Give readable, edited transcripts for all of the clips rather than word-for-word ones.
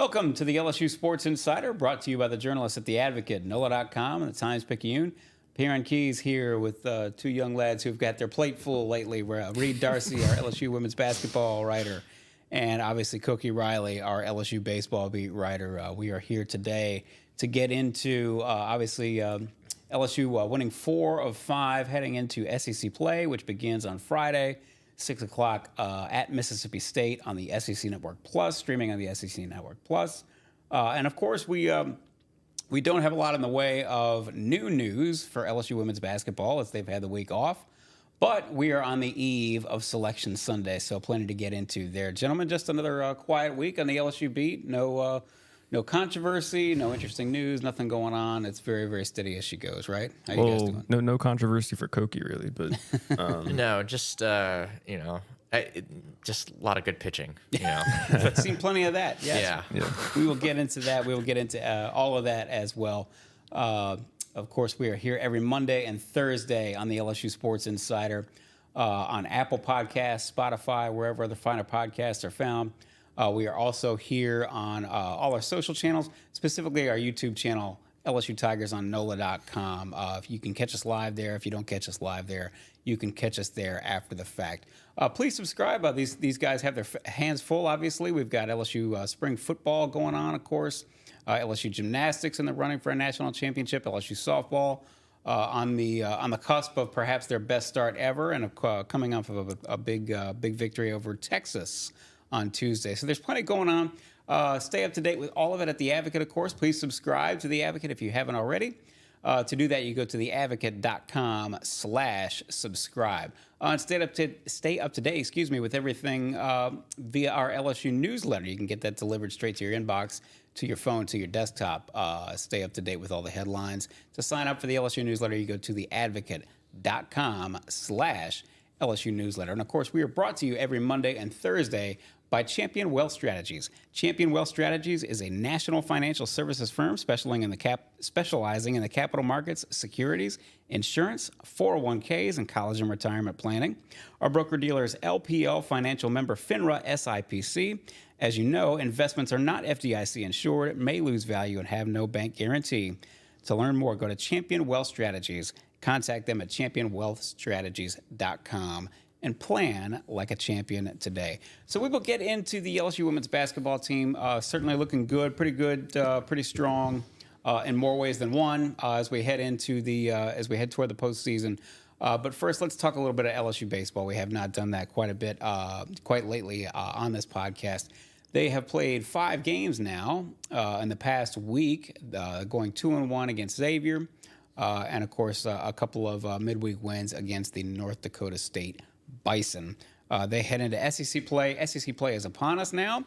Welcome to the LSU Sports Insider, brought to you by the journalists at The Advocate, NOLA.com, and the Times-Picayune. Perryn Keys here with two young lads who've got their plate full lately. Reed Darcey, our LSU women's basketball writer, and obviously Koki Riley, our LSU baseball beat writer. We are here today to get into, LSU winning 4 of 5, heading into SEC play, which begins on Friday, 6 o'clock at Mississippi State on the SEC Network Plus, streaming on the SEC Network Plus. And of course, we don't have a lot in the way of new news for LSU women's basketball as they've had the week off. But we are on the eve of Selection Sunday, so plenty to get into there. Gentlemen, just another quiet week on the LSU beat. No controversy, no interesting news, nothing going on. It's very, very steady as she goes, right? How you guys doing? No controversy for Koki, really, but no, just just a lot of good pitching. I've seen plenty of that. Yes. Yeah. We will get into that. We will get into all of that as well. Of course, we are here every Monday and Thursday on the LSU Sports Insider on Apple Podcasts, Spotify, wherever other finer podcasts are found. We are also here on all our social channels, specifically our YouTube channel, LSU Tigers on NOLA.com. If you can catch us live there, if you don't catch us live there, you can catch us there after the fact. Please subscribe. These guys have their hands full, obviously. We've got LSU spring football going on, of course. LSU gymnastics in the running for a national championship. LSU softball on the cusp of perhaps their best start ever, and coming off of a big victory over Texas on Tuesday. So there's plenty going on. Stay up to date with all of it at The Advocate, of course. Please subscribe to The Advocate if you haven't already. To do that, you go to theadvocate.com/subscribe. And stay up to date, with everything via our LSU newsletter. You can get that delivered straight to your inbox, to your phone, to your desktop. Stay up to date with all the headlines. To sign up for the LSU newsletter, you go to theadvocate.com/LSU newsletter. And of course, we are brought to you every Monday and Thursday by Champion Wealth Strategies. Champion Wealth Strategies is a national financial services firm specializing in the capital markets, securities, insurance, 401ks, and college and retirement planning. Our broker-dealer is LPL Financial Member FINRA SIPC. As you know, investments are not FDIC insured, may lose value, and have no bank guarantee. To learn more, go to Champion Wealth Strategies. Contact them at championwealthstrategies.com and plan like a champion today. So we will get into the LSU women's basketball team. Certainly looking good, pretty strong in more ways than one as we head toward the postseason. But first, let's talk a little bit of LSU baseball. We have not done that quite lately on this podcast. They have played 5 games now in the past week, going 2-1 against Xavier. And, of course, a couple of midweek wins against the North Dakota State Bison. They head into SEC play. SEC play is upon us now.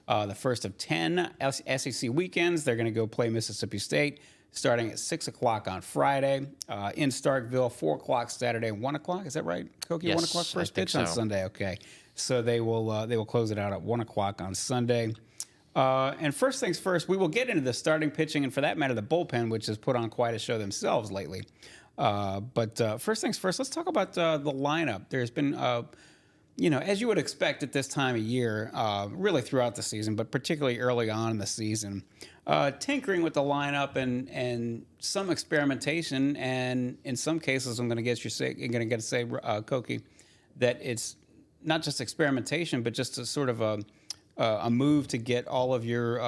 The first of 10 SEC weekends. They're going to go play Mississippi State starting at 6 o'clock on Friday in Starkville, 4 o'clock Saturday, 1 o'clock. Is that right, Koki? Yes, 1 o'clock first pitch so. on Sunday. Okay. So they will close it out at 1 o'clock on Sunday. And first things first, we will get into the starting pitching and, for that matter, the bullpen, which has put on quite a show themselves lately. But first things first, let's talk about the lineup. There's been, as you would expect at this time of year, really throughout the season, but particularly early on in the season, tinkering with the lineup and some experimentation. And in some cases, I'm going to get to say, Koki, that it's not just experimentation, but just a sort of a move to get all of your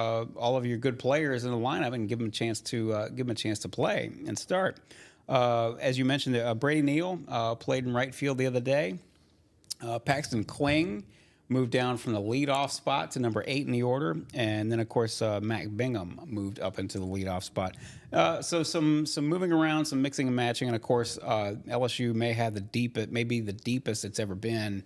good players in the lineup and give them a chance to play and start. As you mentioned, Brady Neal played in right field the other day. Paxton Kling moved down from the leadoff spot to number 8 in the order, and then of course Mac Bingham moved up into the leadoff spot. So some moving around, some mixing and matching, and of course LSU may have the deepest it's ever been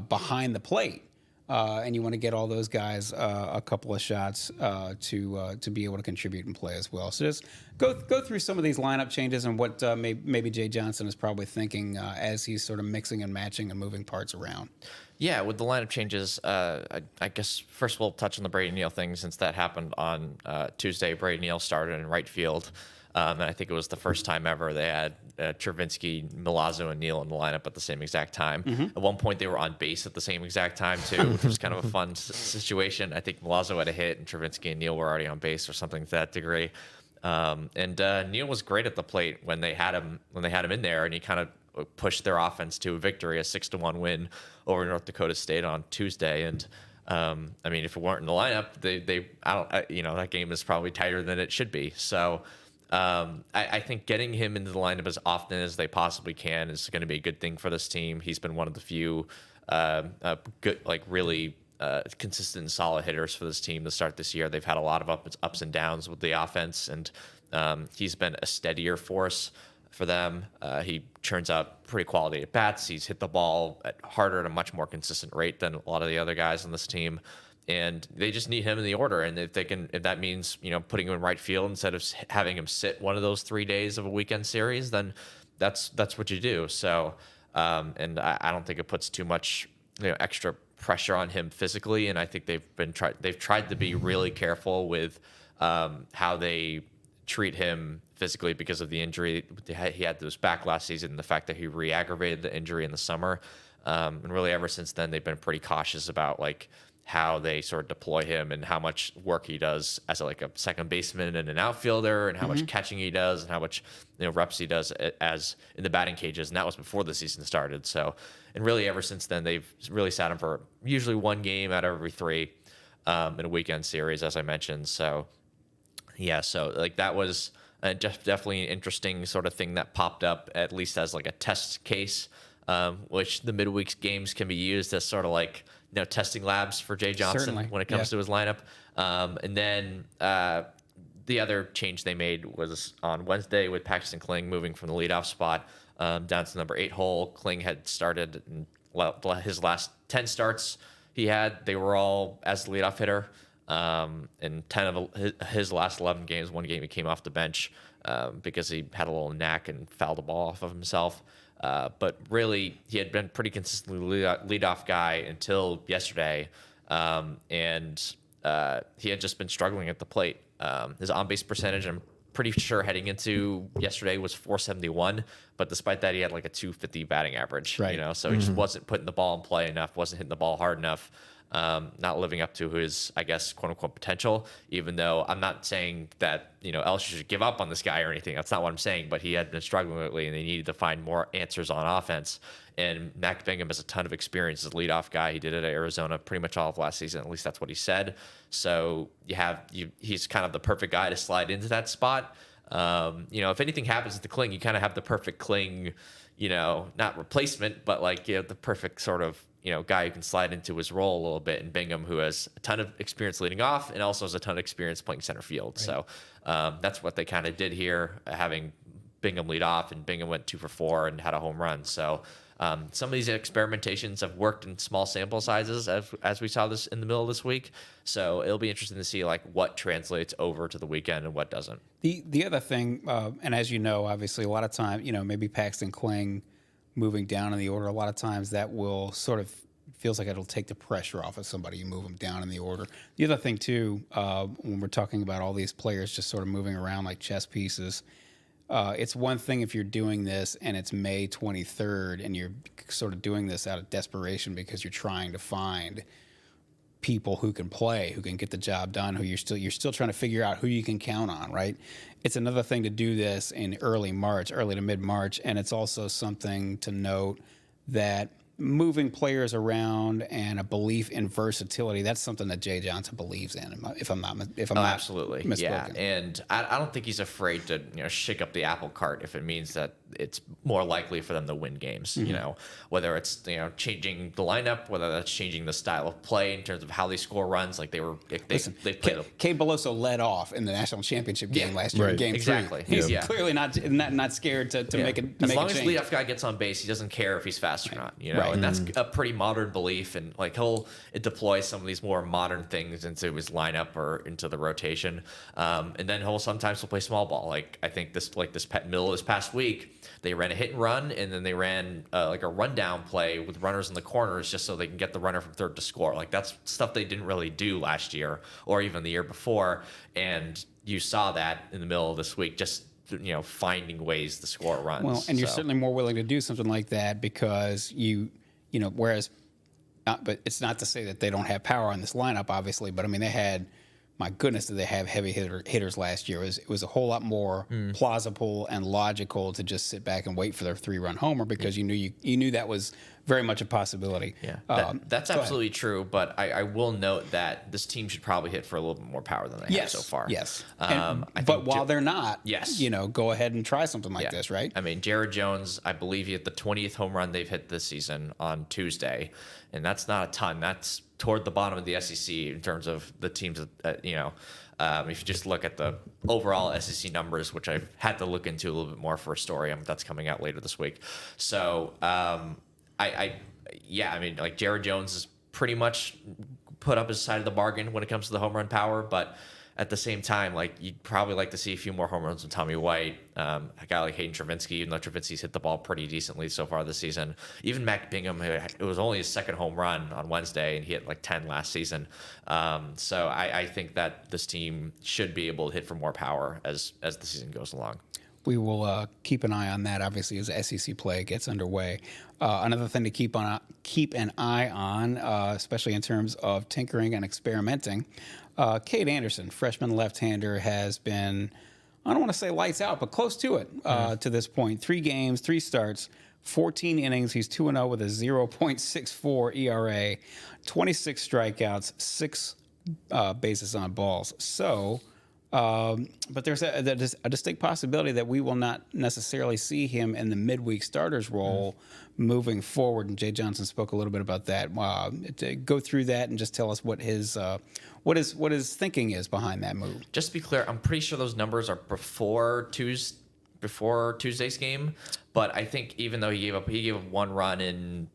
behind the plate. And you want to get all those guys a couple of shots to be able to contribute and play as well. So just go through some of these lineup changes and what maybe Jay Johnson is probably thinking as he's sort of mixing and matching and moving parts around. Yeah, with the lineup changes, I guess first we'll touch on the Brady Neal thing since that happened on Tuesday. Brady Neal started in right field. And I think it was the first time ever they had Travinsky, Milazzo, and Neal in the lineup at the same exact time. At one point, they were on base at the same exact time, too, which was kind of a fun situation. I think Milazzo had a hit, and Travinsky and Neal were already on base or something to that degree. And Neal was great at the plate when they had him in there, and he kind of pushed their offense to a victory, a 6-1 win over North Dakota State on Tuesday. And I mean, if it weren't in the lineup, that game is probably tighter than it should be. So I think getting him into the lineup as often as they possibly can is going to be a good thing for this team. He's been one of the few good, really consistent and solid hitters for this team to start this year. They've had a lot of ups and downs with the offense, and he's been a steadier force for them. He churns out pretty quality at bats. He's hit the ball harder at a much more consistent rate than a lot of the other guys on this team. And they just need him in the order. And if that means, putting him in right field instead of having him sit one of those 3 days of a weekend series, then that's what you do. So, and I don't think it puts too much, extra pressure on him physically. And I think they've tried to be really careful with how they treat him physically because of the injury. He had those back last season, and the fact that he re-aggravated the injury in the summer. And really ever since then, they've been pretty cautious about how they sort of deploy him and how much work he does as a second baseman and an outfielder, and how much catching he does, and how much reps he does as in the batting cages. And that was before the season started. So, and really ever since then, they've really sat him for usually one game out of every three in a weekend series, as I mentioned. So yeah, so that was definitely an interesting sort of thing that popped up, at least as a test case, which the midweek games can be used as sort of testing labs for Jay Johnson. Certainly. When it comes to his lineup. And then the other change they made was on Wednesday with Paxton Kling moving from the leadoff spot down to the number 8 hole. Kling had started his last 10 starts they were all as the leadoff hitter. In 10 of his last 11 games, one game he came off the bench because he had a little knack and fouled the ball off of himself. But really, he had been pretty consistently leadoff guy until yesterday, and he had just been struggling at the plate. His on-base percentage, I'm pretty sure heading into yesterday, was .471, but despite that, he had a .250 batting average. Right. So he just wasn't putting the ball in play enough, wasn't hitting the ball hard enough. Not living up to his, I guess, quote unquote potential, even though I'm not saying that, LSU should give up on this guy or anything. That's not what I'm saying, but he had been struggling lately and they needed to find more answers on offense. And Mac Bingham has a ton of experience as a leadoff guy. He did it at Arizona pretty much all of last season. At least that's what he said. So he's kind of the perfect guy to slide into that spot. If anything happens with the Kling, you kind of have the perfect Kling, not replacement, but the perfect sort of, guy who can slide into his role a little bit, and Bingham, who has a ton of experience leading off and also has a ton of experience playing center field. Right. So that's what they kind of did here, having Bingham lead off, and Bingham went 2 for 4 and had a home run. So some of these experimentations have worked in small sample sizes, as we saw this in the middle of this week. So it'll be interesting to see what translates over to the weekend and what doesn't. The other thing, and as you know, obviously a lot of time, maybe Paxton Kling moving down in the order, a lot of times that will sort of feels like it'll take the pressure off of somebody. You move them down in the order. The other thing too, when we're talking about all these players just sort of moving around like chess pieces, it's one thing if you're doing this and it's May 23rd and you're sort of doing this out of desperation because you're trying to find people who can play, who can get the job done, who you're still trying to figure out who you can count on, right? It's another thing to do this in early to mid-March, and it's also something to note that moving players around and a belief in versatility, that's something that Jay Johnson believes in, if I'm not absolutely misspoken. Yeah, and I don't think he's afraid to shake up the apple cart if it means that it's more likely for them to win games. Mm-hmm. Whether it's changing the lineup, whether that's changing the style of play in terms of how they score runs. They played. Cade Beloso led off in the national championship game last year, in Game 3. Exactly. He's clearly not scared to make a as long as the leadoff guy gets on base, he doesn't care if he's fast or not. Right. And that's a pretty modern belief. And he'll deploy some of these more modern things into his lineup or into the rotation. And then he'll sometimes play small ball. I think this middle this past week, they ran a hit and run, and then they ran a rundown play with runners in the corners just so they can get the runner from third to score. That's stuff they didn't really do last year or even the year before. And you saw that in the middle of this week, just finding ways to score runs. Well, and you're certainly more willing to do something like that because whereas, but it's not to say that they don't have power on this lineup, obviously. But I mean, my goodness, did they have heavy hitters last year? It was a whole lot more plausible and logical to just sit back and wait for their 3-run homer because you knew that was very much a possibility. Yeah, that's absolutely true. But I will note that this team should probably hit for a little bit more power than they have so far. Yes. But while they're not, yes, go ahead and try something like this, right? I mean, Jared Jones, I believe he hit the 20th home run they've hit this season on Tuesday, and that's not a ton. That's toward the bottom of the SEC in terms of the teams. If you just look at the overall SEC numbers, which I've had to look into a little bit more for a story that's coming out later this week. So like Jared Jones is pretty much put up his side of the bargain when it comes to the home run power, but at the same time, like you'd probably like to see a few more home runs from Tommy White, a guy like Hayden Travinski, even though Travinski's hit the ball pretty decently so far this season. Even Mac Bingham, it was only his second home run on Wednesday, and he hit like 10 last season. So I think that this team should be able to hit for more power as the season goes along. We will keep an eye on that, obviously, as the SEC play gets underway. Another thing to keep an eye on, especially in terms of tinkering and experimenting, Kade Anderson, freshman left-hander, has been, I don't want to say lights out, but close to it to this point. 3 games, 3 starts, 14 innings. He's 2-0 with a 0.64 ERA, 26 strikeouts, 6 bases on balls. So... but there's a distinct possibility that we will not necessarily see him in the midweek starters role moving forward. And Jay Johnson spoke a little bit about that. To go through that and just tell us what his thinking is behind that move. Just to be clear, I'm pretty sure those numbers are before Tuesday's game. But I think even though he gave up 1 run in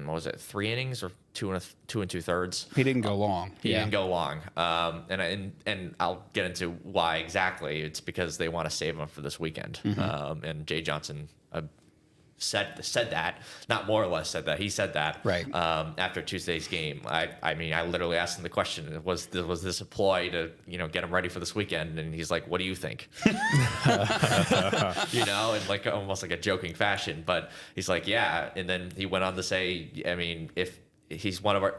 what was it, 3 innings or 2 and 2/3? He didn't go long. He didn't go long. And I'll get into why exactly. It's because they want to save him for this weekend. And Jay Johnson said that, not more or less said that. He said that right after Tuesday's game. I mean, I literally asked him the question: Was this a ploy to get him ready for this weekend? And he's like, "What do you think?" In like almost like a joking fashion. But he's like, "Yeah." And then he went on to say, "I mean, if he's one of our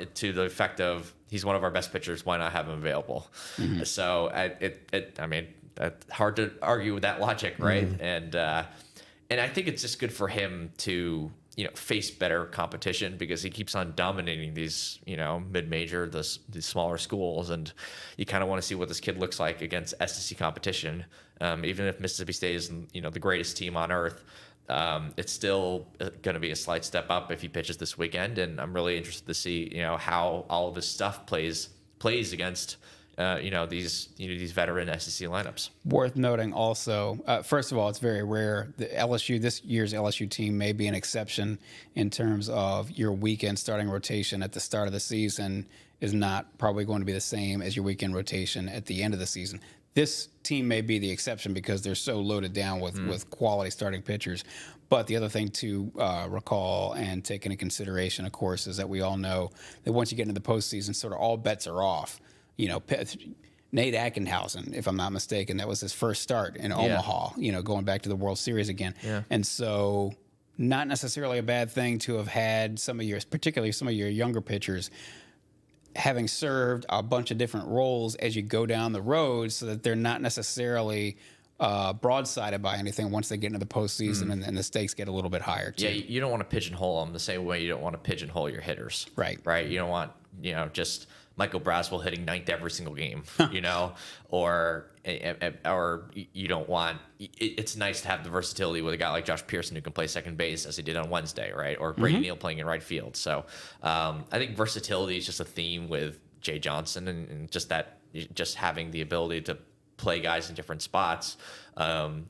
best pitchers, why not have him available?" So I mean, that's hard to argue with that logic, right? And I think it's just good for him to, face better competition because he keeps on dominating these, mid-major, these smaller schools. And you kind of want to see what this kid looks like against SEC competition. Even if Mississippi State isn't, the greatest team on earth, it's still going to be a slight step up if he pitches this weekend. And I'm really interested to see, how all of this stuff plays against these veteran SEC lineups. Worth noting also, first of all, it's very rare. This year's LSU team may be an exception in terms of your weekend starting rotation at the start of the season is not probably going to be the same as your weekend rotation at the end of the season. This team may be the exception because they're so loaded down with quality starting pitchers. But the other thing to recall and take into consideration, of course, is that we all know that once you get into the postseason, sort of all bets are off. Nate Ackenhausen, if I'm not mistaken, that was his first start in Omaha, going back to the World Series again. Yeah. And so not necessarily a bad thing to have had particularly some of your younger pitchers having served a bunch of different roles as you go down the road so that they're not necessarily broadsided by anything once they get into the postseason and the stakes get a little bit higher too. Yeah, you don't want to pigeonhole them the same way you don't want to pigeonhole your hitters. Right. You don't want, just Michael Braswell hitting 9th every single game, or you don't want. It's nice to have the versatility with a guy like Josh Pearson who can play second base as he did on Wednesday, right? Or Brady Neal playing in right field. So I think versatility is just a theme with Jay Johnson, and just having the ability to play guys in different spots.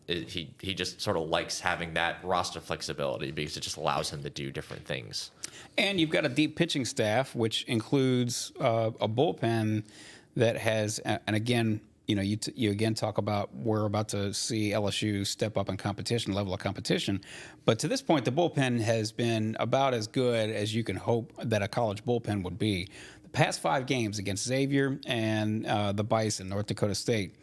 He just sort of likes having that roster flexibility because it just allows him to do different things. And you've got a deep pitching staff, which includes a bullpen that has, and again, you again talk about we're about to see LSU step up in competition, level of competition. But to this point, the bullpen has been about as good as you can hope that a college bullpen would be. The past 5 games against Xavier and the Bison, North Dakota State,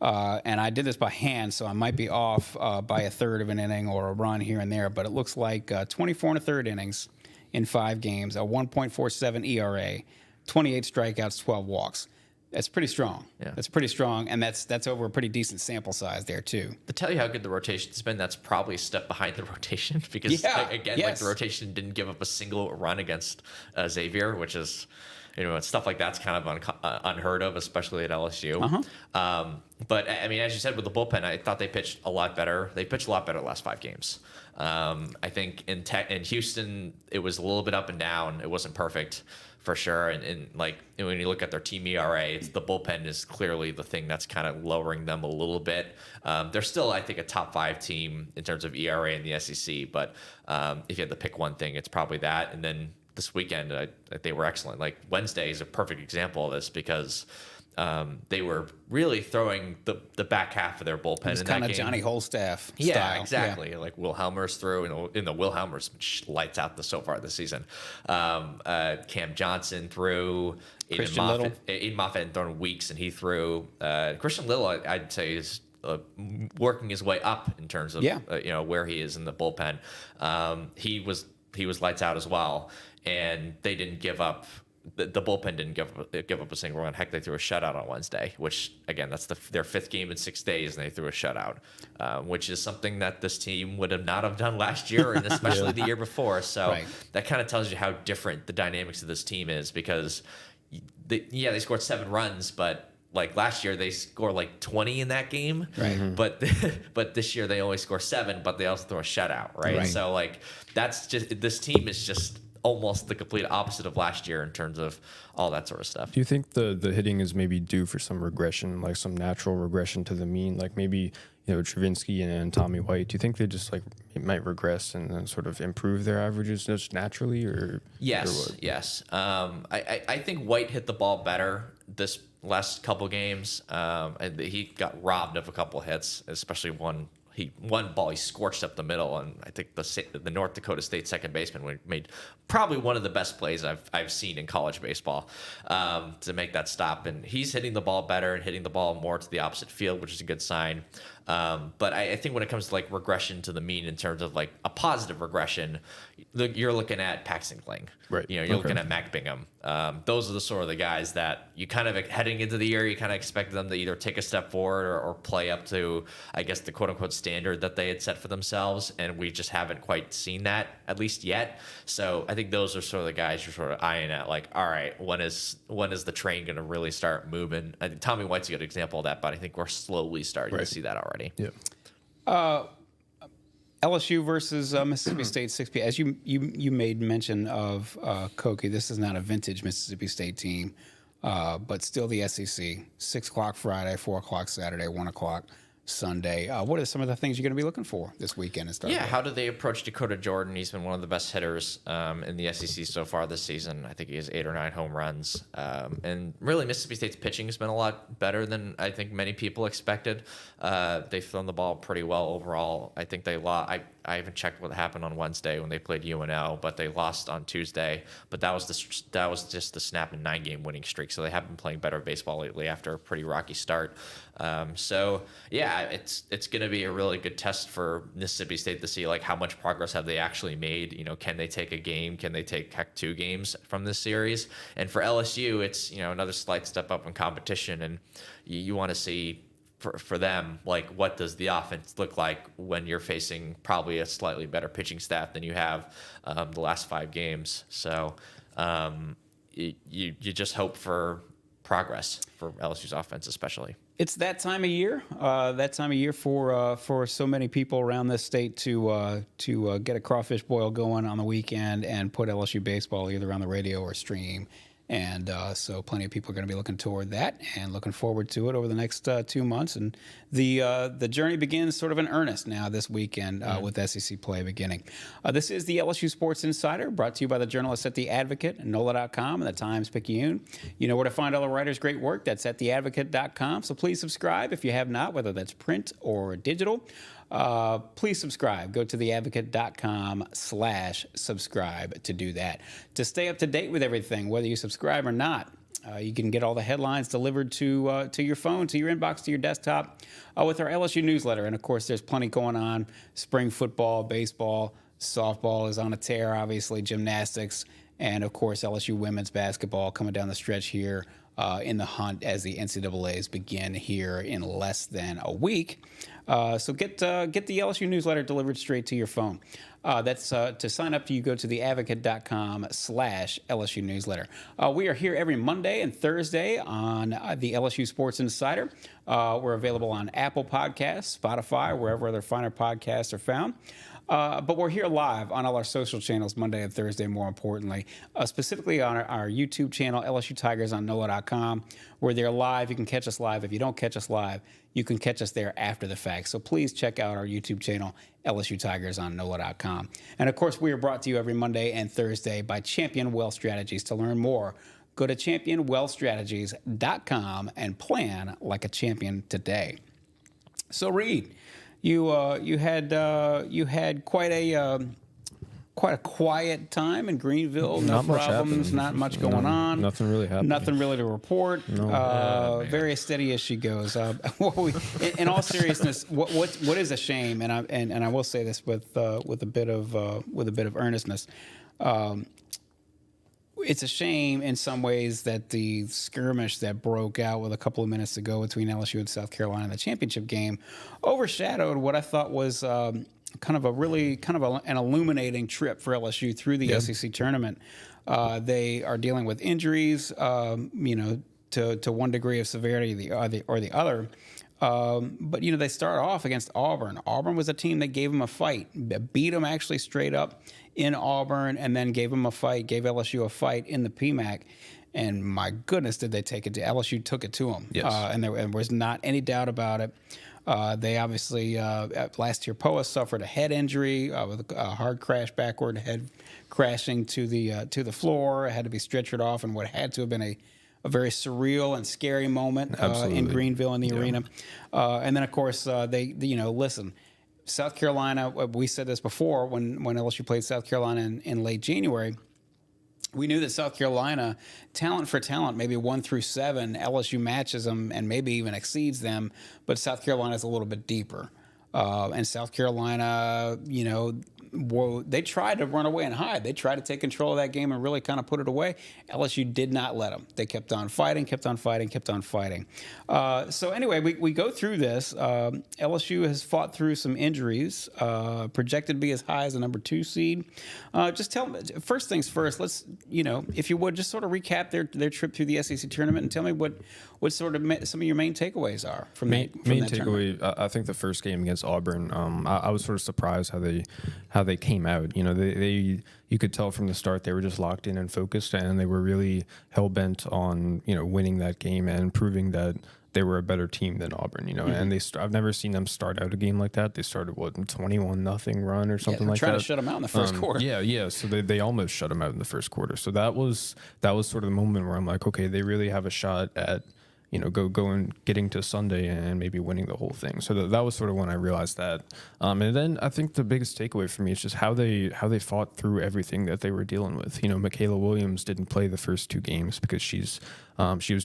And I did this by hand, so I might be off by a third of an inning or a run here and there, but it looks like 24 and a third innings in 5 games, a 1.47 ERA, 28 strikeouts, 12 walks. That's pretty strong. Yeah. That's pretty strong, and that's over a pretty decent sample size there too. To tell you how good the rotation's been, that's probably a step behind the rotation because like the rotation didn't give up a single run against Xavier, which is, stuff like that's kind of unheard of, especially at LSU. But I mean, as you said with the bullpen, I thought they pitched a lot better. They pitched a lot better the last 5 games. I think in Houston, it was a little bit up and down. It wasn't perfect for sure. And when you look at their team ERA, the bullpen is clearly the thing that's kind of lowering them a little bit. They're still, I think, a top 5 team in terms of ERA in the SEC. But if you had to pick one thing, it's probably that. And then this weekend, they were excellent. Like Wednesday is a perfect example of this because they were really throwing the back half of their bullpen. It's kind of Johnny Holstaff yeah, style. Exactly. Yeah. Like Will Helmer's threw, in the Will Helmer's lights out so far this season. Cam Johnson threw. Aiden Moffett hadn't thrown in weeks, and he threw. Christian Little, I'd say, is working his way up in terms of where he is in the bullpen. He was lights out as well, and they didn't give up. The bullpen didn't give up a single run. Heck, they threw a shutout on Wednesday, which, again, that's their 5th game in 6 days, and they threw a shutout, which is something that this team would not have done last year, and especially the year before. So that kind of tells you how different the dynamics of this team is because, they scored 7 runs, but like last year they scored like 20 in that game, right? But this year they only score 7, but they also throw a shutout, right? So like that's just this team is just almost the complete opposite of last year in terms of all that sort of stuff. Do you think the hitting is maybe due for some regression, like some natural regression to the mean, like maybe Travinsky and Tommy White? Do you think they just it might regress and then sort of improve their averages just naturally, or yes? I think White hit the ball better this last couple games. And he got robbed of a couple hits, especially one ball he scorched up the middle, and I think the North Dakota State second baseman made probably one of the best plays I've seen in college baseball to make that stop. And he's hitting the ball better and hitting the ball more to the opposite field, which is a good sign. But I think when it comes to regression to the mean in terms of a positive regression, you're looking at Paxton Kling, right? You're looking at Mac Bingham. Those are the sort of the guys that you kind of heading into the year, you kind of expect them to either take a step forward or play up to, I guess, the quote unquote standard that they had set for themselves, and we just haven't quite seen that, at least yet. So I think those are sort of the guys you're sort of eyeing at, all right, when is the train going to really start moving? I think Tommy White's a good example of that, but I think we're slowly starting to see that already. Yeah. LSU versus Mississippi State 6 p.m. As you made mention of Koki, this is not a vintage Mississippi State team, but still the SEC. 6 o'clock Friday, 4 o'clock Saturday, 1 o'clock Sunday. What are some of the things you're going to be looking for this weekend and stuff? Yeah, how do they approach Dakota Jordan? He's been one of the best hitters in the SEC so far this season. I think he has 8 or 9 home runs. And really, Mississippi State's pitching has been a lot better than I think many people expected. They've thrown the ball pretty well overall. I think they lost. I haven't checked what happened on Wednesday when they played UNL, but they lost on Tuesday. But that was just the snap and 9-game winning streak. So they have been playing better baseball lately after a pretty rocky start. So yeah, it's going to be a really good test for Mississippi State to see how much progress have they actually made. Can they take a game? Can they take 2 games from this series? And for LSU, it's another slight step up in competition, and you want to see. For them, what does the offense look like when you're facing probably a slightly better pitching staff than you have the last 5 games? So you just hope for progress for LSU's offense, especially. It's that time of year. For so many people around this state to get a crawfish boil going on the weekend and put LSU baseball either on the radio or stream. And so plenty of people are going to be looking toward that and looking forward to it over the next 2 months. And the journey begins sort of in earnest now this weekend with SEC play beginning. This is the LSU Sports Insider, brought to you by the journalists at The Advocate, NOLA.com, and the Times-Picayune. You know where to find all the writers' great work. That's at theadvocate.com. So please subscribe if you have not, whether that's print or digital. Please subscribe. Go to theadvocate.com/subscribe to do that. To stay up to date with everything, whether you subscribe or not, You can get all the headlines delivered to your phone, to your inbox, to your desktop with our LSU newsletter. And, of course, there's plenty going on. Spring football, baseball, softball is on a tear, obviously, gymnastics, and, of course, LSU women's basketball coming down the stretch here in the hunt as the NCAAs begin here in less than a week. So get the LSU newsletter delivered straight to your phone. That's to sign up. You go to theadvocate.com/LSU newsletter. We are here every Monday and Thursday on the LSU Sports Insider. We're available on Apple Podcasts, Spotify, wherever other finer podcasts are found. But we're here live on all our social channels Monday and Thursday, more importantly, specifically on our YouTube channel, LSU Tigers on NOLA.com. We're there live. You can catch us live. If you don't catch us live, you can catch us there after the fact. So please check out our YouTube channel, LSU Tigers on NOLA.com. And, of course, we are brought to you every Monday and Thursday by Champion Wealth Strategies. To learn more, go to championwealthstrategies.com and plan like a champion today. So, Reed, you had quite a quiet time in Greenville. No problems, not much going on. Nothing really happened. Nothing really to report. No. Very steady as she goes. In all seriousness, what is a shame, and I will say this with a bit of earnestness. It's a shame in some ways that the skirmish that broke out with a couple of minutes to go between LSU and South Carolina in the championship game overshadowed what I thought was an illuminating trip for LSU through the SEC tournament. They are dealing with injuries, to one degree of severity or the other. But they start off against Auburn. Auburn was a team that gave them a fight, beat them actually straight up in Auburn, and then gave LSU a fight in the PMAC. And my goodness, did they take it to LSU? Took it to them, yes. And there was not any doubt about it. They obviously last year Poa suffered a head injury with a hard crash backward, head crashing to the floor. It had to be stretchered off, and what had to have been a very surreal and scary moment in Greenville in the arena. And then, of course, listen, South Carolina, we said this before when LSU played South Carolina in late January. We knew that South Carolina, talent for talent, maybe 1 through 7, LSU matches them and maybe even exceeds them, but South Carolina is a little bit deeper. And South Carolina, they tried to run away and hide. They tried to take control of that game and really kind of put it away. LSU did not let them. They kept on fighting. So anyway, we go through this. LSU has fought through some injuries, projected to be as high as a number 2 seed. Just tell me, first things first, let's, if you would, just sort of recap their trip through the SEC tournament and tell me what sort of some of your main takeaways are from main that takeaway. tournament. I think the first game against Auburn, I was sort of surprised how they came out. They you could tell from the start they were just locked in and focused, and they were really hell bent on winning that game and proving that they were a better team than Auburn. Mm-hmm. And I've never seen them start out a game like that. They started 21-0 run or something like that. Trying to shut them out in the first quarter. Yeah. So they almost shut them out in the first quarter. So that was sort of the moment where I'm like, okay, they really have a shot at going getting to Sunday and maybe winning the whole thing. So that was sort of when I realized that. And then I think the biggest takeaway for me is just how they fought through everything that they were dealing with. Mikaylah Williams didn't play the first 2 games because she was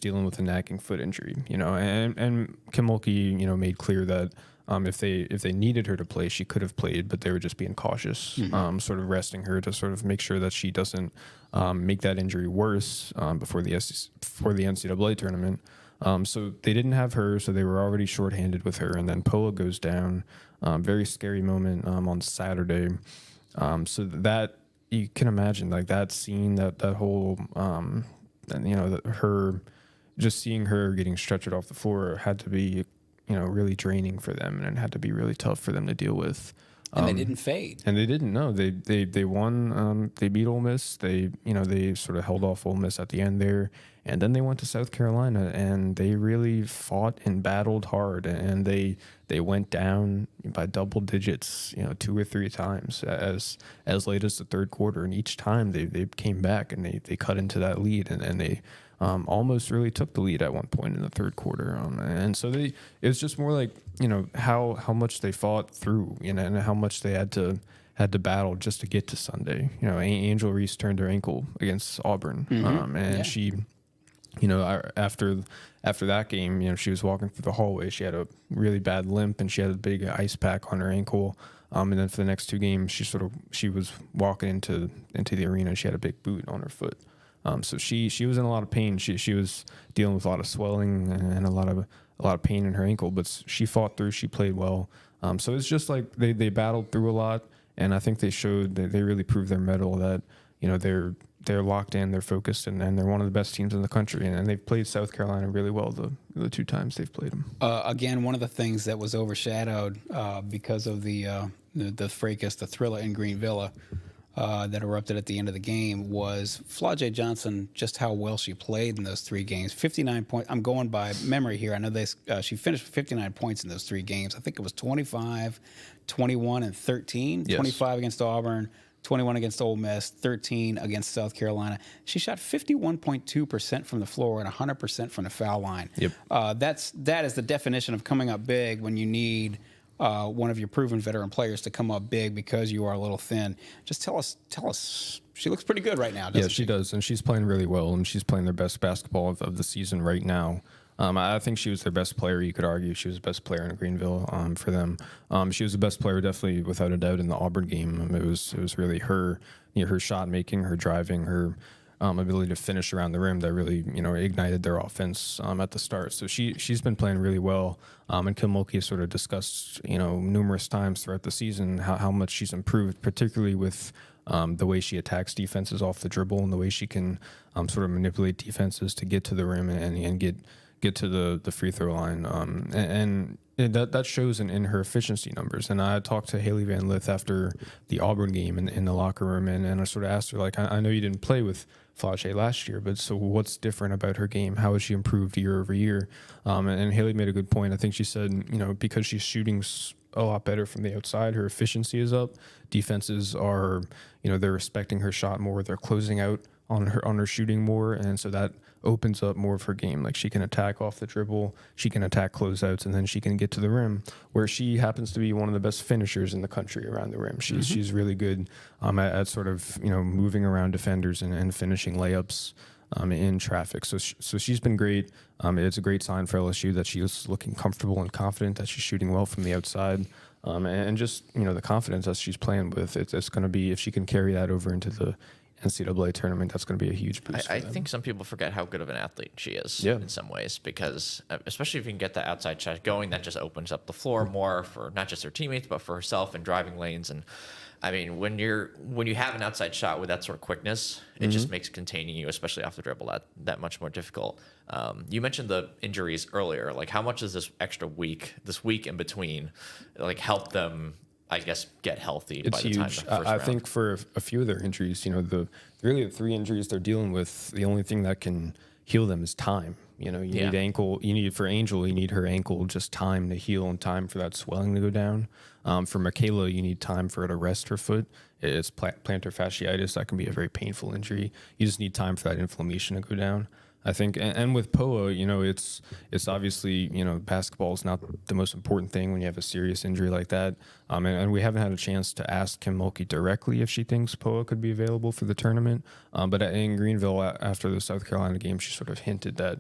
dealing with a nagging foot injury. And Kim Mulkey made clear that if they needed her to play, she could have played, but they were just being cautious, sort of resting her to sort of make sure that she doesn't make that injury worse before the NCAA tournament. So they didn't have her, so they were already shorthanded with her. And then Poa goes down. Very scary moment on Saturday. So that you can imagine, like that scene, that whole, her just seeing her getting stretchered off the floor had to be, really draining for them, and it had to be really tough for them to deal with. And they didn't fade. And they didn't. No, they won. They beat Ole Miss. They sort of held off Ole Miss at the end there, and then they went to South Carolina and they really fought and battled hard, and they went down by double digits, 2 or 3 times as late as the third quarter, and each time they came back and they cut into that lead, and they almost really took the lead at one point in the third quarter. And so it was just more like, how much they fought through, and how much they had to battle just to get to Sunday. Angel Reese turned her ankle against Auburn, and After that game, she was walking through the hallway. She had a really bad limp, and she had a big ice pack on her ankle. And then for the next 2 games, she was walking into the arena. She had a big boot on her foot. So she was in a lot of pain. She was dealing with a lot of swelling and a lot of pain in her ankle. But she fought through. She played well. So it's just like they battled through a lot, and I think they showed that they really proved their mettle that they're locked in, they're focused, and they're one of the best teams in the country. And they've played South Carolina really well the 2 times they've played them. Again, one of the things that was overshadowed because of the fracas, the thriller in Greenville that erupted at the end of the game was Flau'jae Johnson, just how well she played in those 3 games. 59 points. I'm going by memory here. I know she finished with 59 points in those 3 games. I think it was 25, 21, and 13. Yes. 25 against Auburn, 21 against Ole Miss, 13 against South Carolina. She shot 51.2% from the floor and 100% from the foul line. Yep. That is the definition of coming up big when you need one of your proven veteran players to come up big because you are a little thin. Just tell us. She looks pretty good right now, doesn't she? Yeah, she does, and she's playing really well, and she's playing their best basketball of the season right now. I think she was their best player. You could argue she was the best player in Greenville for them. She was the best player, definitely, without a doubt, in the Auburn game. It was really her, her shot making, her driving, her ability to finish around the rim that really, ignited their offense at the start. So she's been playing really well. And Kim Mulkey has sort of discussed, numerous times throughout the season how much she's improved, particularly with the way she attacks defenses off the dribble and the way she can sort of manipulate defenses to get to the rim and get to the free throw line. And that shows in her efficiency numbers. And I talked to Haley Van Lith after the Auburn game in the locker room, and I sort of asked her, like, I know you didn't play with Flau'jae last year, but so what's different about her game? How has she improved year over year? And Haley made a good point. I think she said, because she's shooting a lot better from the outside, her efficiency is up. Defenses are, they're respecting her shot more. They're closing out on her shooting more, and so that opens up more of her game. Like, she can attack off the dribble, she can attack closeouts, and then she can get to the rim, where she happens to be one of the best finishers in the country around the rim. She's really good at sort of moving around defenders and finishing layups in traffic. So she's been great. It's a great sign for LSU that she's looking comfortable and confident, that she's shooting well from the outside. And just the confidence that she's playing with, it's going to be, if she can carry that over into the NCAA tournament, that's going to be a huge boost. I think some people forget how good of an athlete she is in some ways, because especially if you can get the outside shot going, that just opens up the floor more for not just her teammates, but for herself in driving lanes. And I mean, when you have an outside shot with that sort of quickness, it just makes containing you, especially off the dribble, that much more difficult. You mentioned the injuries earlier. Like, how much does this week in between, like, help them, I guess, get healthy? It's by the huge. time the first round? I think for a few of their injuries, the 3 injuries they're dealing with, the only thing that can heal them is time. You need ankle. You need, for Angel, you need her ankle just time to heal and time for that swelling to go down. For Mikaylah, you need time for her to rest her foot. It's plantar fasciitis. That can be a very painful injury. You just need time for that inflammation to go down. I think, and with Poa, it's obviously, basketball is not the most important thing when you have a serious injury like that. And we haven't had a chance to ask Kim Mulkey directly if she thinks Poa could be available for the tournament. But in Greenville, after the South Carolina game, she sort of hinted that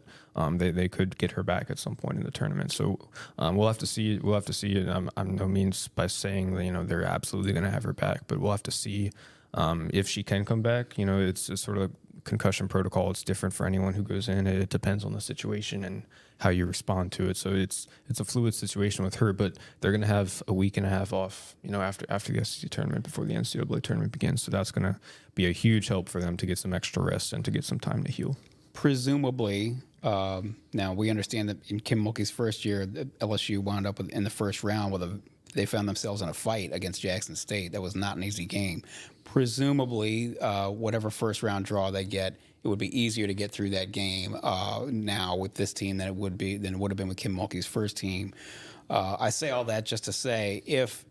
they could get her back at some point in the tournament. So we'll have to see. We'll have to see it. I'm no means by saying that they're absolutely going to have her back, but we'll have to see if she can come back. It's sort of concussion protocol. It's different for anyone who goes in. It depends on the situation and how you respond to it. So it's a fluid situation with her, but they're going to have a week and a half off, after the SEC tournament before the NCAA tournament begins. So that's going to be a huge help for them to get some extra rest and to get some time to heal. Presumably, now we understand that in Kim Mulkey's first year, LSU wound up in the first round they found themselves in a fight against Jackson State. That was not an easy game. Presumably, whatever first round draw they get, it would be easier to get through that game now with this team than it would have been with Kim Mulkey's first team. I say all that just to say, if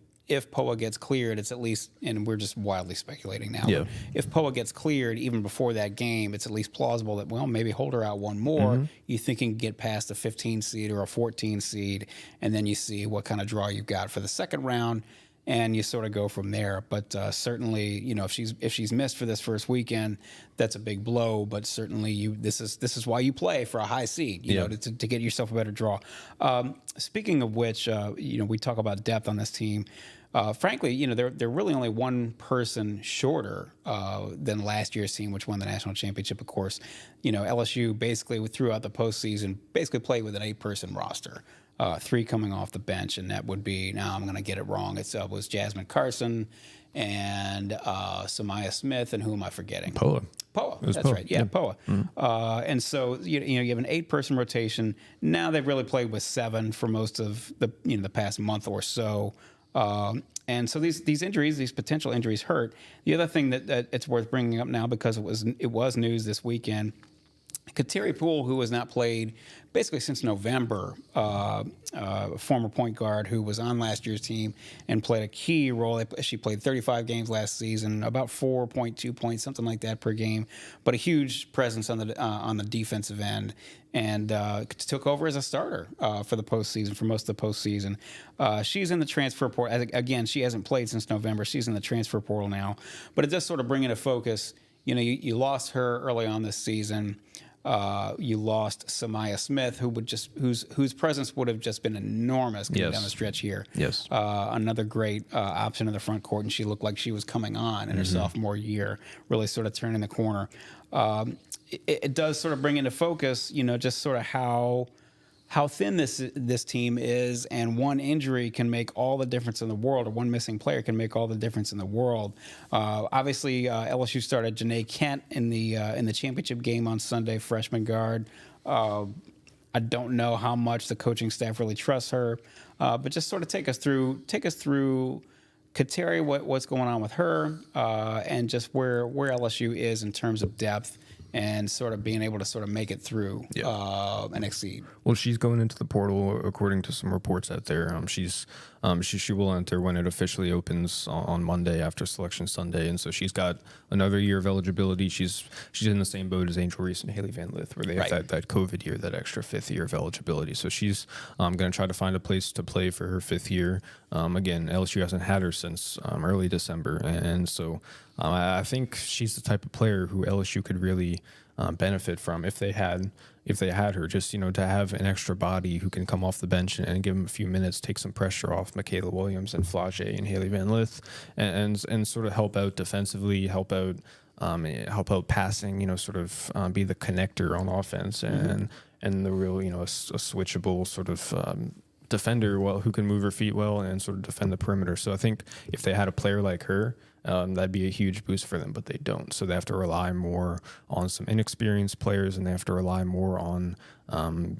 Poa gets cleared, it's at least, and we're just wildly speculating now. Yeah. If Poa gets cleared even before that game, it's at least plausible that, well, maybe hold her out one more. You think you can get past a 15 seed or a 14 seed, and then you see what kind of draw you've got for the second round, and you sort of go from there. But certainly, if she's missed for this first weekend, that's a big blow. But certainly, this is why you play for a high seed, you know, to get yourself a better draw. Speaking of which, you know, we talk about depth on this team. Frankly, you know, they're really only one person shorter than last year's team, which won the national championship, of course. You know, LSU basically throughout the postseason basically played with an 8-person roster, 3 coming off the bench, and that would be, now I'm going to get it wrong, it was Jasmine Carson and Samaya Smith, and who am I forgetting? Poa. That's Poa. right. Yeah, Poa. And so you know you have an 8-person rotation. Now they've really played with 7 for most of the past month or so. And so these injuries, these potential injuries, hurt. The other thing that it's worth bringing up now, because it was news this weekend, Kateri Poole, who has not played basically since November, former point guard who was on last year's team and played a key role. She played 35 games last season, about 4.2 points, something like that per game, but a huge presence on the defensive end, and took over as a starter for the postseason, for most of the postseason. She's in the transfer portal. Again, she hasn't played since November. She's in the transfer portal now, but it does sort of bring into focus. You know, you lost her early on this season. You lost Samaya Smith, whose presence would have just been enormous coming down the stretch here. Yes. Another great option in the front court, and she looked like she was coming on in her sophomore year, really sort of turning the corner. It does sort of bring into focus, you know, just sort of how thin this team is, and one injury can make all the difference in the world, or one missing player can make all the difference in the world. Obviously, LSU started Janae Kent in the championship game on Sunday, freshman guard. I don't know how much the coaching staff really trusts her, but just sort of take us through Kateri, what's going on with her, and just where LSU is in terms of depth, and sort of being able to sort of make it through and exceed. Well, she's going into the portal according to some reports out there. She will enter when it officially opens on Monday after Selection Sunday, and so she's got another year of eligibility. She's in the same boat as Angel Reese and Haley Van Lith, where they have that COVID year, that extra 5th year of eligibility. So she's going to try to find a place to play for her 5th year. Again, LSU hasn't had her since early December, and so I think she's the type of player who LSU could really benefit from if they had her. Just, you know, to have an extra body who can come off the bench and give them a few minutes, take some pressure off Mikaylah Williams and Flau'jae and Haley Van Lith, and sort of help out defensively, help out passing, you know, sort of be the connector on offense, and the real, you know, a switchable sort of defender, who can move her feet well and sort of defend the perimeter. So I think if they had a player like her, that'd be a huge boost for them, but they don't. So they have to rely more on some inexperienced players, and they have to rely more on,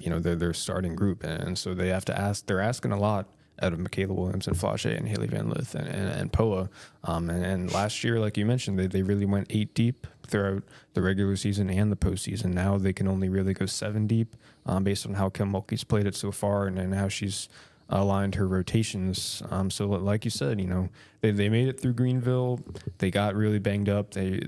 you know, their starting group. And so they have to they're asking a lot out of Mikaylah Williams and Flau'jae and Haley Van Lith and Poa. And last year, like you mentioned, they really went 8 deep throughout the regular season and the postseason. Now they can only really go 7 deep based on how Kim Mulkey's played it so far, and how she's aligned her rotations. So like you said, you know, they made it through Greenville. They got really banged up. They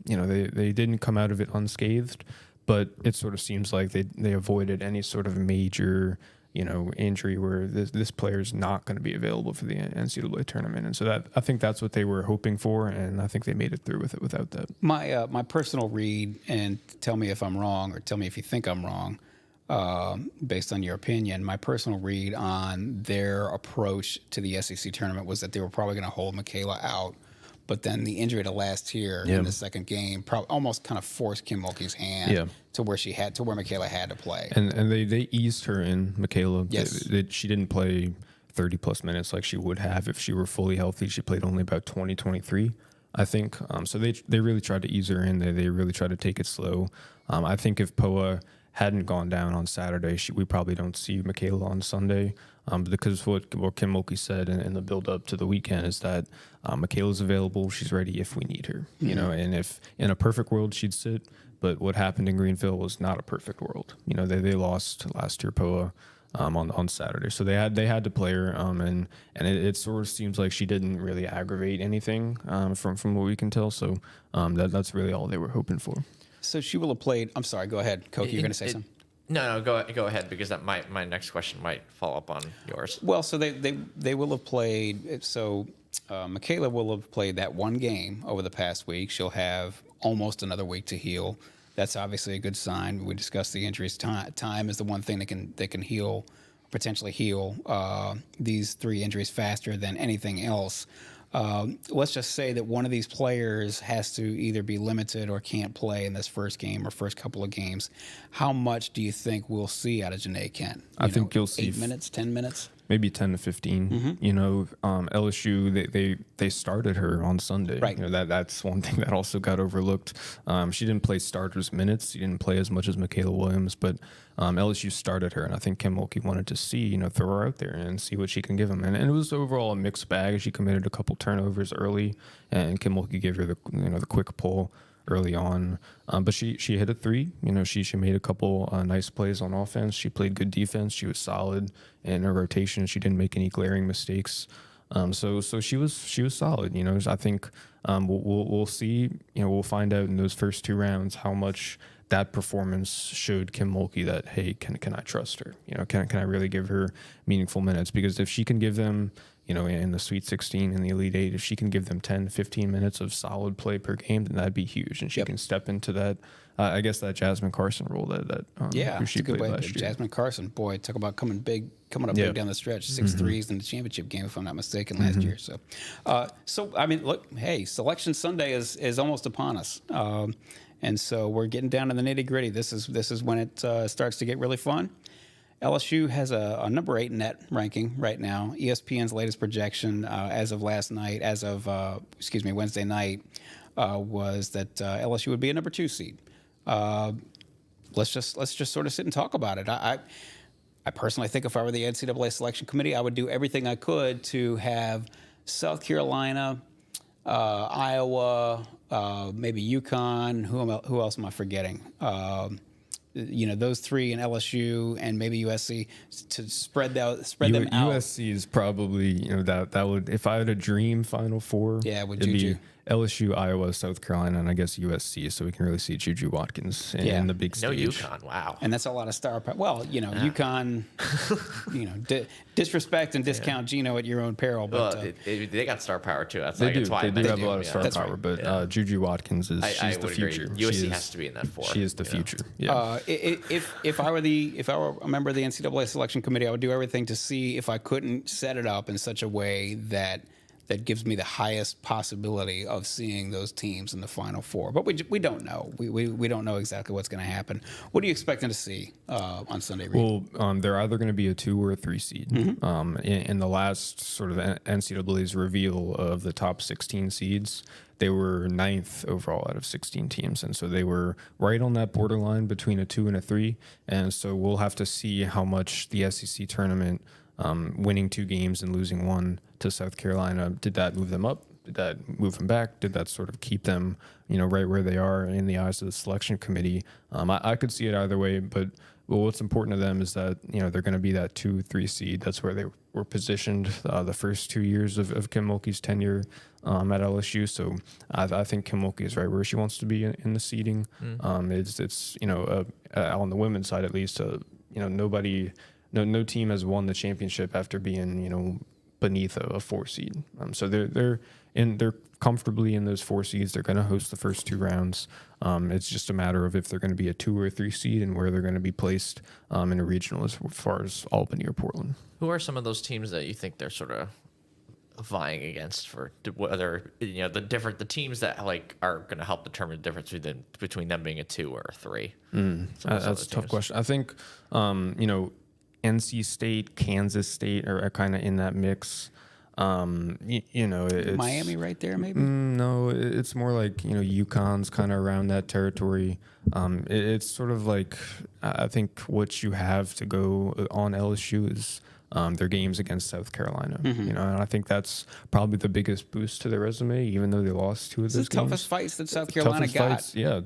didn't come out of it unscathed, but it sort of seems like they avoided any sort of major, you know, injury where this player is not going to be available for the NCAA tournament. And so I think that's what they were hoping for, and I think they made it through with it without that. My personal read, and tell me if I'm wrong, or tell me if you think I'm wrong, based on your opinion, my personal read on their approach to the SEC tournament was that they were probably going to hold Mikaylah out, but then the injury to last year in the second game almost kind of forced Kim Mulkey's hand to where Mikaylah had to play. And they eased her in, Mikaylah. Yes. She didn't play 30 plus minutes like she would have if she were fully healthy. She played only about 23, I think. So they really tried to ease her in. They really tried to take it slow. I think if Poa hadn't gone down on Saturday, we probably don't see Mikaylah on Sunday, because what Kim Mulkey said in the build-up to the weekend is that Michaela's available, she's ready if we need her, you know, and if in a perfect world she'd sit, but what happened in Greenville was not a perfect world. You know, they lost last year Poa on Saturday, so they had to play her, and it sort of seems like she didn't really aggravate anything from what we can tell, so that's really all they were hoping for. So she will have played. I'm sorry. Go ahead, Koki. You're going to say something. No, go ahead, because that my next question might follow up on yours. Well, so they will have played. So Mikaylah will have played that one game over the past week. She'll have almost another week to heal. That's obviously a good sign. We discussed the injuries. Time is the one thing that can heal, potentially heal these 3 injuries faster than anything else. Let's just say that one of these players has to either be limited or can't play in this first game or first couple of games. How much do you think we'll see out of Janae Kent? I think you'll see 8 minutes, 10 minutes? Maybe 10 to 15. You know, LSU, they started her on Sunday. Right. You know, that's one thing that also got overlooked. She didn't play starters minutes. She didn't play as much as Mikaylah Williams, but LSU started her, and I think Kim Mulkey wanted to see, you know, throw her out there and see what she can give them. And it was overall a mixed bag. She committed a couple turnovers early, and Kim Mulkey gave her the quick pull early on, but she hit a 3. You know, she made a couple nice plays on offense. She played good defense. She was solid in her rotation. She didn't make any glaring mistakes. So she was solid. You know, I think we'll see. You know, we'll find out in those first 2 rounds how much that performance showed Kim Mulkey that, hey, can I trust her? You know, can I really give her meaningful minutes? Because if she can give them, you know, in the Sweet 16 and the Elite 8, if she can give them 10, 15 minutes of solid play per game, then that'd be huge. And she can step into that, I guess, that Jasmine Carson role yeah, who she it's a good played way. last year. Jasmine Carson, boy, talk about coming up big down the stretch. 6 threes in the championship game, if I'm not mistaken, last year. So, I mean, look, hey, Selection Sunday is almost upon us. And so we're getting down to the nitty gritty. This is when it starts to get really fun. LSU has a number 8 net ranking right now. ESPN's latest projection as of last night, Wednesday night, was that LSU would be a number 2 seed. Let's just sort of sit and talk about it. I personally think if I were the NCAA selection committee, I would do everything I could to have South Carolina, Iowa, maybe UConn. Who else am I forgetting? You know, those 3 in LSU and maybe USC to spread them out. USC is probably, you know, that would, if I had a dream Final Four, with it'd Juju. be LSU, Iowa, South Carolina, and I guess USC, so we can really see Juju Watkins in the big No stage. UConn, wow. And that's a lot of star power. Well, you know, UConn, you know, disrespect and discount Gino at your own peril. But Well, they got star power too. That's They like, do. it's why They do have a lot of yeah. star That's power, right. but Juju Watkins I she's the would agree. future. USC has to be in that 4. She is the future. Yeah. if I were a member of the NCAA selection committee, I would do everything to see if I couldn't set it up in such a way that gives me the highest possibility of seeing those teams in the Final Four. But we don't know. We don't know exactly what's going to happen. What are you expecting to see on Sunday, Reed? Well, they're either going to be a 2 or a 3 seed. In the last sort of NCAA's reveal of the top 16 seeds, they were 9th overall out of 16 teams. And so they were right on that borderline between a 2 and a 3. And so we'll have to see how much the SEC tournament, winning 2 games and losing 1 to South Carolina, did that move them up? Did that move them back? Did that sort of keep them, you know, right where they are in the eyes of the selection committee? I could see it either way, but what's important to them is that, you know, they're going to be that 2-3 seed. That's where they were positioned the first 2 years of Kim Mulkey's tenure at LSU. So I think Kim Mulkey is right where she wants to be in the seeding. It's you know, on the women's side at least, you know, no team has won the championship after being, you know, beneath a 4 seed. So they're comfortably in those 4 seeds. They're going to host the first 2 rounds. It's just a matter of if they're going to be a 2 or a 3 seed and where they're going to be placed in a regional as far as Albany or Portland. Who are some of those teams that you think they're sort of vying against for whether, you know, the teams that like are going to help determine the difference between them being a 2 or a 3? That's a tough question. I think, you know, NC State, Kansas State are kind of in that mix. You know, it's Miami right there, maybe? No, it's more like, you know, UConn's kind of around that territory. It's sort of like, I think what you have to go on LSU is their games against South Carolina. You know, and I think that's probably the biggest boost to their resume, even though they lost 2 of those It's the games. toughest fights that South Carolina got. Fights, yeah.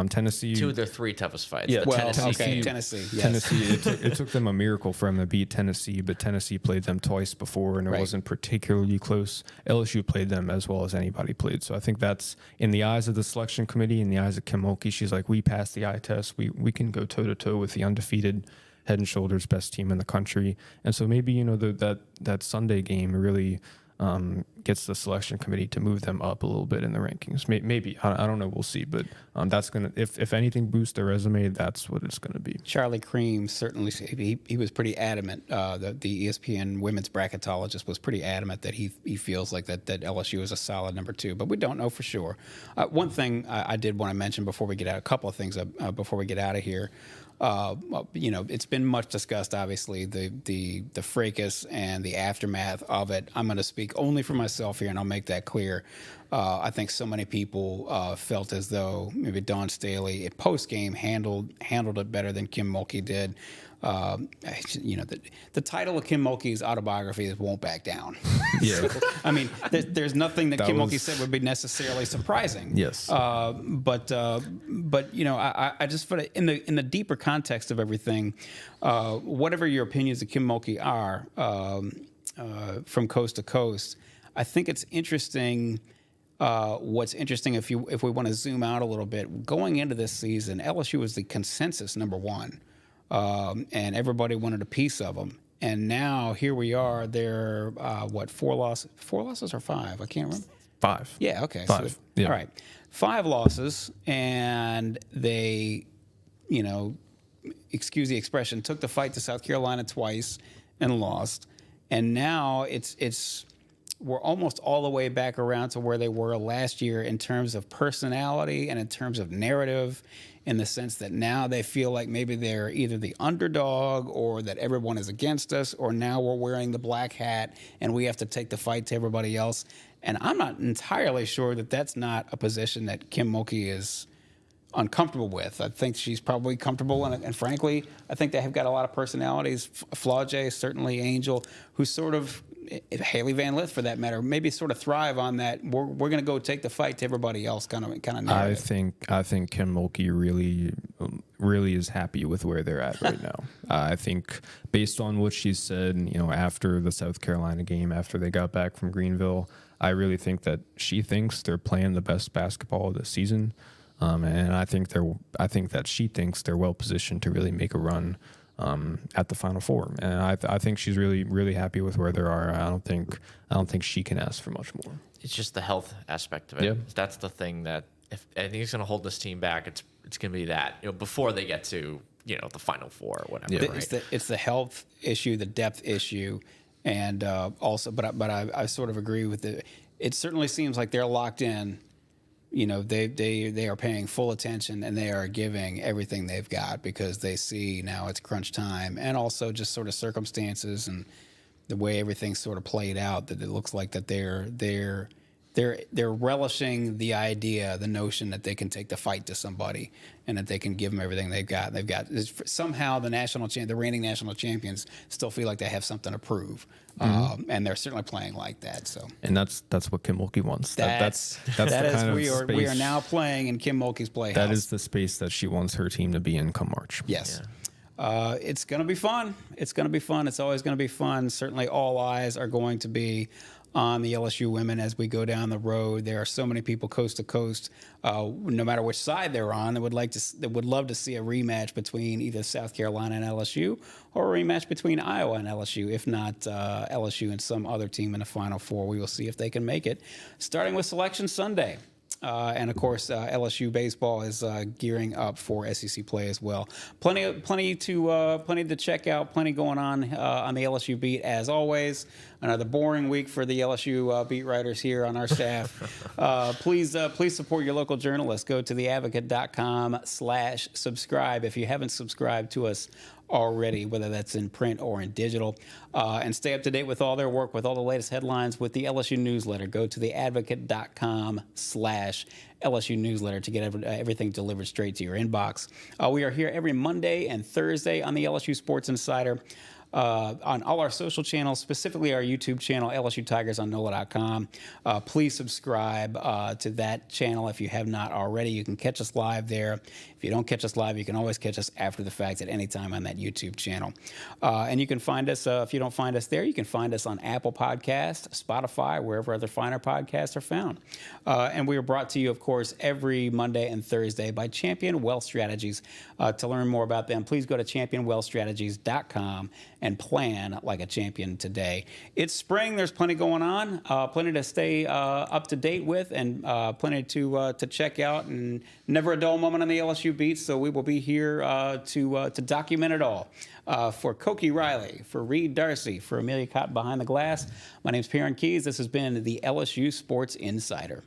Tennessee. 2 of their 3 toughest fights. Yeah, The Well, Tennessee okay, game. Tennessee. Yes. Tennessee, it took them a miracle for them to beat Tennessee, but Tennessee played them twice before, and it Right. wasn't particularly close. LSU played them as well as anybody played. So I think that's, in the eyes of the selection committee, in the eyes of Kim Mulkey, she's like, we passed the eye test. We can go toe-to-toe with the undefeated, head and shoulders best team in the country. And so maybe, you know, that Sunday game really gets the selection committee to move them up a little bit in the rankings. Maybe I don't know. We'll see. But that's gonna, if anything, boost their resume. That's what it's gonna be. Charlie Cream certainly he was pretty adamant. The ESPN women's bracketologist was pretty adamant that he feels like that LSU is a solid number 2, but we don't know for sure. One thing I did want to mention before we get out, a couple of things before we get out of here. It's been much discussed, obviously, the fracas and the aftermath of it. I'm going to speak only for myself here, and I'll make that clear. I think so many people felt as though maybe Dawn Staley at post-game handled it better than Kim Mulkey did. The title of Kim Mulkey's autobiography is "Won't Back Down." Yeah. So, I mean, there's nothing that Kim Mulkey said would be necessarily surprising. Yes. But I just feel in the deeper context of everything, whatever your opinions of Kim Mulkey are from coast to coast, I think it's interesting. What's interesting, if we want to zoom out a little bit, going into this season, LSU was the consensus number 1. And everybody wanted a piece of them. And now here we are. They're 4 losses? 4 losses or 5? I can't remember. 5. Yeah. Okay. 5. So, yeah. All right. 5 losses, and they, excuse the expression, took the fight to South Carolina twice and lost. And now we're almost all the way back around to where they were last year in terms of personality and in terms of narrative, in the sense that now they feel like maybe they're either the underdog or that everyone is against us, or now we're wearing the black hat and we have to take the fight to everybody else. And I'm not entirely sure that that's not a position that Kim Mulkey is uncomfortable with. I think she's probably comfortable, and frankly, I think they have got a lot of personalities. Flau'jae, certainly Angel, who's sort of, Haley Van Lith for that matter, maybe sort of thrive on that. We're going to go take the fight to everybody else kind of narrative. I think Kim Mulkey really is happy with where they're at right now. I think based on what she said, after the South Carolina game, after they got back from Greenville, I really think that she thinks they're playing the best basketball of the season. And I think that she thinks they're well positioned to really make a run at the Final Four. And I think she's really, really happy with where they are. I don't think she can ask for much more. It's just the health aspect of it. Yeah. That's the thing that if anything is going to hold this team back, it's going to be that before they get to the Final Four or whatever. Yeah. Right? It's the health issue, the depth issue, and also, but I sort of agree with it. It certainly seems like they're locked in. They are paying full attention, and they are giving everything they've got because they see now it's crunch time, and also just sort of circumstances and the way everything's sort of played out, that it looks like that they're relishing the idea, the notion that they can take the fight to somebody and that they can give them everything they've got. Somehow the reigning national champions still feel like they have something to prove, and they're certainly playing like that. So, and that's what Kim Mulkey wants. That's the kind of we space, are now playing in Kim Mulkey's playhouse. That is the space that she wants her team to be in come March. Yes. Yeah. It's going to be fun. It's going to be fun. It's always going to be fun. Certainly all eyes are going to be on the LSU women as we go down the road. There are so many people coast to coast, no matter which side they're on, that would love to see a rematch between either South Carolina and LSU, or a rematch between Iowa and LSU. If not LSU and some other team in the Final Four, we will see if they can make it. Starting with Selection Sunday. And of course, LSU baseball is gearing up for SEC play as well. Plenty to check out. Plenty going on the LSU beat as always. Another boring week for the LSU beat writers here on our staff. Please support your local journalists. Go to theadvocate.com/subscribe if you haven't subscribed to us already, whether that's in print or in digital, and stay up to date with all their work, with all the latest headlines with the LSU newsletter. Go to theadvocate.com/LSU newsletter to get everything delivered straight to your inbox. We are here every Monday and Thursday on the LSU Sports Insider. On all our social channels, specifically our YouTube channel, LSU Tigers on NOLA.com. Please subscribe to that channel if you have not already. You can catch us live there. If you don't catch us live, you can always catch us after the fact at any time on that YouTube channel. And you can find us, if you don't find us there, you can find us on Apple Podcasts, Spotify, wherever other finer podcasts are found. And we are brought to you, of course, every Monday and Thursday by Champion Wealth Strategies. To learn more about them, please go to championwealthstrategies.com and plan like a champion today. It's spring. There's plenty going on, plenty to stay up to date with, and plenty to check out, and never a dull moment on the LSU beats. So we will be here to document it all. For Koki Riley, for Reed Darcey, for Amelia Cott behind the glass, my name is Perryn Keys. This has been the LSU Sports Insider.